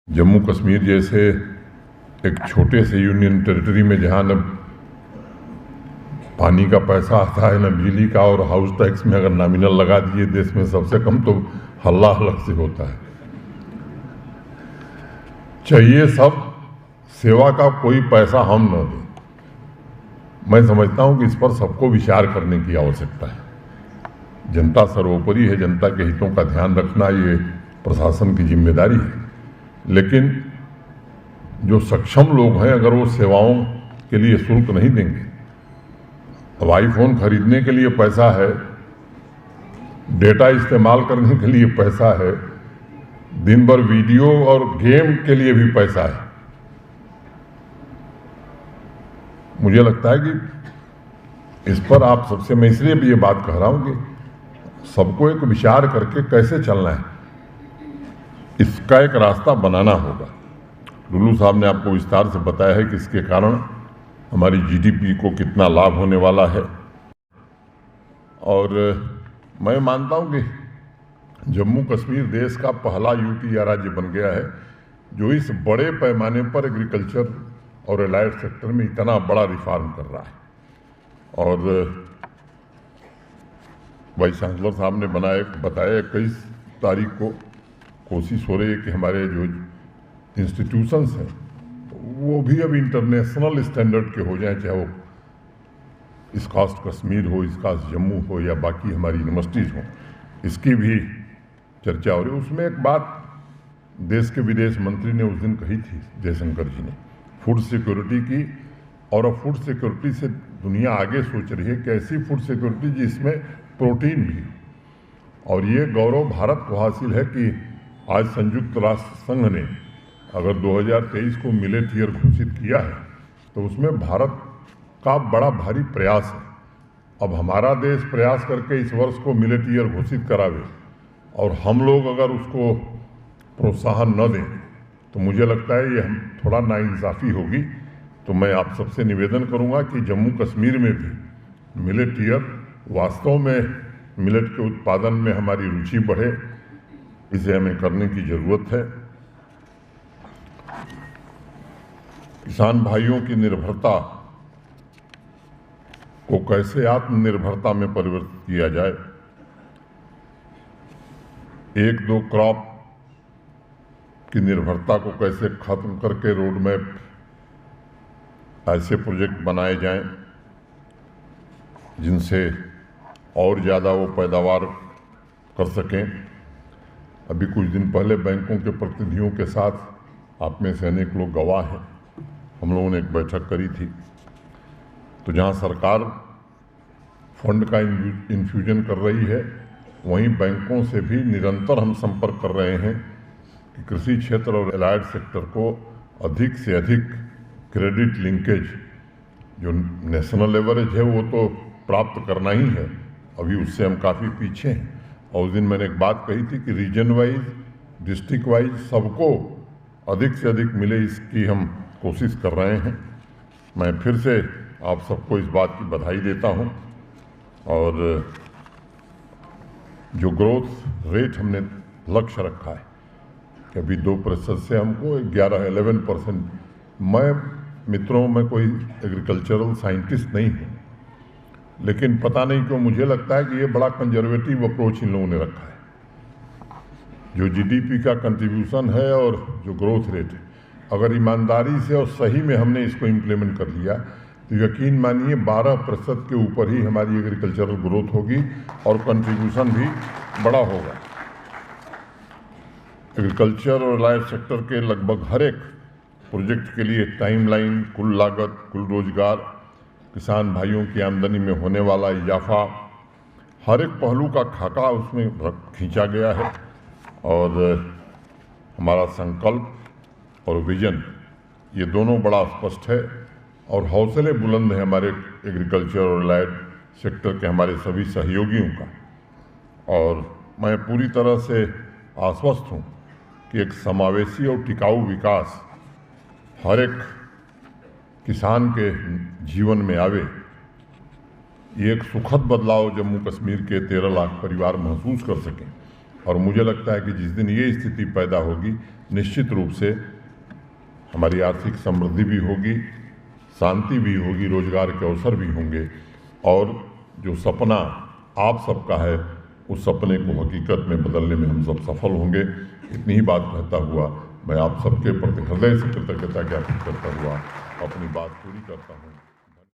जम्मू कश्मीर जैसे एक छोटे से यूनियन टेरिटरी में जहाँ न पानी का पैसा आता है न बिजली का, और हाउस टैक्स में अगर नॉमिनल लगा दिए देश में सबसे कम तो हल्ला अलग से होता है। चाहिए सब सेवा का कोई पैसा हम न दें। मैं समझता हूं कि इस पर सबको विचार करने की आवश्यकता है। जनता सर्वोपरि है, जनता के हितों का ध्यान रखना ये प्रशासन की जिम्मेदारी है। लेकिन जो सक्षम लोग हैं अगर वो सेवाओं के लिए शुल्क नहीं देंगे, अब आईफोन खरीदने के लिए पैसा है, डेटा इस्तेमाल करने के लिए पैसा है, दिन भर वीडियो और गेम के लिए भी पैसा है। मुझे लगता है कि इस पर आप सबसे, मैं इसलिए भी ये बात कह रहा हूं कि सबको एक विचार करके कैसे चलना है, इसका एक रास्ता बनाना होगा। लुल्लू साहब ने आपको विस्तार से बताया है कि इसके कारण हमारी जीडीपी को कितना लाभ होने वाला है। और मैं मानता हूं कि जम्मू कश्मीर देश का पहला यूटी राज्य बन गया है जो इस बड़े पैमाने पर एग्रीकल्चर और एलाइड सेक्टर में इतना बड़ा रिफॉर्म कर रहा है। और वाइस चांसलर साहब ने बताया 21 तारीख को कोशिश हो रही है कि हमारे जो इंस्टीट्यूशंस हैं वो भी अब इंटरनेशनल स्टैंडर्ड के हो जाएं, चाहे वो इसकास्ट कश्मीर हो, इसकास्ट जम्मू हो या बाकी हमारी यूनिवर्सिटीज़ हो। इसकी भी चर्चा हो रही है। उसमें एक बात देश के विदेश मंत्री ने उस दिन कही थी, जयशंकर जी ने, फूड सिक्योरिटी की। और अब फूड सिक्योरिटी से दुनिया आगे सोच रही है कि ऐसी फूड सिक्योरिटी जिसमें प्रोटीन भी। और ये गौरव भारत को हासिल है कि आज संयुक्त राष्ट्र संघ ने अगर 2023 को मिलेट ईयर घोषित किया है तो उसमें भारत का बड़ा भारी प्रयास है। अब हमारा देश प्रयास करके इस वर्ष को मिलेट ईयर घोषित करावे और हम लोग अगर उसको प्रोत्साहन न दें तो मुझे लगता है ये हम थोड़ा नाइंसाफ़ी होगी। तो मैं आप सबसे निवेदन करूंगा कि जम्मू कश्मीर में भी मिलेट ईयर, वास्तव में मिलेट के उत्पादन में हमारी रुचि बढ़े, इसे हमें करने की ज़रूरत है। किसान भाइयों की निर्भरता को कैसे आत्मनिर्भरता में परिवर्तित किया जाए, एक दो क्रॉप की निर्भरता को कैसे खत्म करके रोड मैप ऐसे प्रोजेक्ट बनाए जाएं जिनसे और ज़्यादा वो पैदावार कर सकें। अभी कुछ दिन पहले बैंकों के प्रतिनिधियों के साथ आप में से अनेक लोग गवाह हैं, हम लोगों ने एक बैठक करी थी। तो जहां सरकार फंड का इन्फ्यूजन कर रही है वहीं बैंकों से भी निरंतर हम संपर्क कर रहे हैं कि कृषि क्षेत्र और एलाइड सेक्टर को अधिक से अधिक क्रेडिट लिंकेज, जो नेशनल एवरेज है वो तो प्राप्त करना ही है, अभी उससे हम काफ़ी पीछे हैं। और उस दिन मैंने एक बात कही थी कि रीजन वाइज, डिस्ट्रिक्ट वाइज सबको अधिक से अधिक मिले, इसकी हम कोशिश कर रहे हैं। मैं फिर से आप सबको इस बात की बधाई देता हूं। और जो ग्रोथ रेट हमने लक्ष्य रखा है कि अभी 2% से हमको 11-11%, मैं मित्रों में कोई एग्रीकल्चरल साइंटिस्ट नहीं हूँ, लेकिन पता नहीं क्यों मुझे लगता है कि ये बड़ा कंजर्वेटिव अप्रोच इन लोगों ने रखा है। जो जीडीपी का कंट्रीब्यूशन है और जो ग्रोथ रेट है, अगर ईमानदारी से और सही में हमने इसको इम्प्लीमेंट कर लिया तो यकीन मानिए 12% के ऊपर ही हमारी एग्रीकल्चरल ग्रोथ होगी और कंट्रीब्यूशन भी बड़ा होगा। एग्रीकल्चर और लाइफ सेक्टर के लगभग हर एक प्रोजेक्ट के लिए टाइमलाइन, कुल लागत, कुल रोजगार, किसान भाइयों की आमदनी में होने वाला इजाफा, हर एक पहलू का खाका उसमें खींचा गया है। और हमारा संकल्प और विजन ये दोनों बड़ा स्पष्ट है और हौसले बुलंद है हमारे एग्रीकल्चर और एलाइड सेक्टर के हमारे सभी सहयोगियों का। और मैं पूरी तरह से आश्वस्त हूँ कि एक समावेशी और टिकाऊ विकास हर एक किसान के जीवन में आवे, ये एक सुखद बदलाव जम्मू कश्मीर के 13 लाख परिवार महसूस कर सकें और मुझे लगता है कि जिस दिन ये स्थिति पैदा होगी, निश्चित रूप से हमारी आर्थिक समृद्धि भी होगी, शांति भी होगी, रोजगार के अवसर भी होंगे और जो सपना आप सबका है उस सपने को हकीकत में बदलने में हम सब सफल होंगे। इतनी ही बात कहता हुआ मैं आप सबके प्रति हृदय से कृतज्ञता ज्ञापित करता हुआ अपनी बात पूरी करता हूँ।